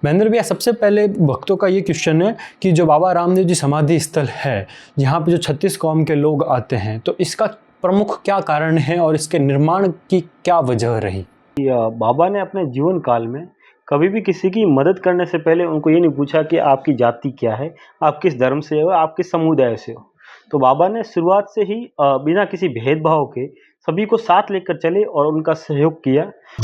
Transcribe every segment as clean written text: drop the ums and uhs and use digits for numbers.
महेंद्र भैया, सबसे पहले भक्तों का ये क्वेश्चन है कि जो बाबा रामदेव जी समाधि स्थल है, यहाँ पे जो 36 कौम के लोग आते हैं, तो इसका प्रमुख क्या कारण है और इसके निर्माण की क्या वजह रही? बाबा ने अपने जीवन काल में कभी भी किसी की मदद करने से पहले उनको ये नहीं पूछा कि आपकी जाति क्या है, आप किस धर्म से हो, आप किस समुदाय से हो। तो बाबा ने शुरुआत से ही बिना किसी भेदभाव के सभी को साथ लेकर चले और उनका सहयोग किया।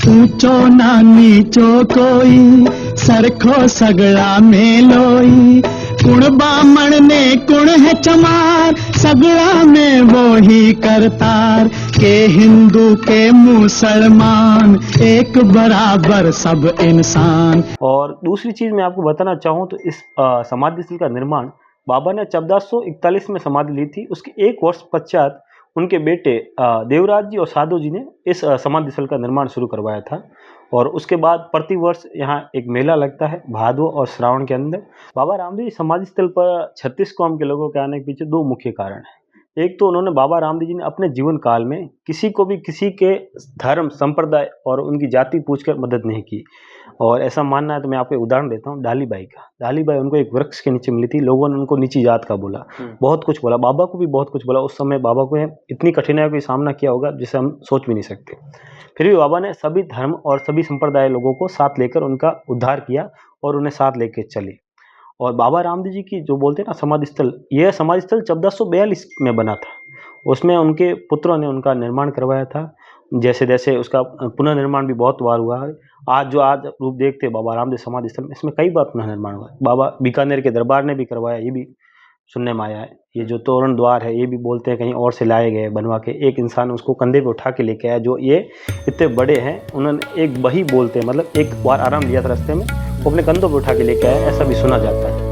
ऊंचो ना नीचो कोई, सरखो सगड़ा में लोई, कुण बामण ने कुण है चमार, सगड़ा में वो ही करतार, के हिंदू के मुसलमान एक बराबर सब इंसान। और दूसरी चीज मैं आपको बताना चाहूँ तो इस समाधि स्थल का निर्माण बाबा ने 1441 में समाधि ली थी। उसके एक वर्ष पश्चात उनके बेटे देवराज जी और साधु जी ने इस समाधि स्थल का निर्माण शुरू करवाया था। और उसके बाद प्रतिवर्ष यहाँ एक मेला लगता है भादो और श्रावण के अंदर। बाबा रामदेव जी समाधि स्थल पर 36 कौम के लोगों के आने के पीछे दो मुख्य कारण हैं। एक तो उन्होंने बाबा रामदेव जी ने अपने जीवन काल में किसी को भी किसी के धर्म, संप्रदाय और उनकी जाति पूछकर मदद नहीं की। और ऐसा मानना है तो मैं आपको एक उदाहरण देता हूँ डाली बाई का। डाली बाई उनको एक वृक्ष के नीचे मिली थी, लोगों ने उनको नीची जात का बोला, बहुत कुछ बोला, बाबा को भी बहुत कुछ बोला। उस समय बाबा को इतनी कठिनाइयों का सामना किया होगा जिसे हम सोच भी नहीं सकते। फिर भी बाबा ने सभी धर्म और सभी संप्रदाय लोगों को साथ लेकर उनका उद्धार किया और उन्हें साथ लेकर चले। और बाबा रामदेव जी की जो बोलते हैं ना समाधि स्थल, यह समाधि स्थल 1442 में बना था। उसमें उनके पुत्रों ने उनका निर्माण करवाया था। जैसे जैसे उसका पुनर्निर्माण भी बहुत बार हुआ है। आज रूप देखते बाबा रामदेव समाधि स्थल में, इसमें कई बार पुनर्निर्माण हुआ है। बाबा बीकानेर के दरबार ने भी करवाया, ये भी सुनने में आया है। ये जो तोरण द्वार है, ये भी बोलते हैं कहीं और से लाए गए बनवा के। एक इंसान उसको कंधे पे उठा के लेके आया, जो ये इतने बड़े हैं। उन्होंने एक वही बोलते हैं, मतलब एक बार आराम लिया था रास्ते में, वो अपने कंधों पे उठा के लेके आया, ऐसा भी सुना जाता है।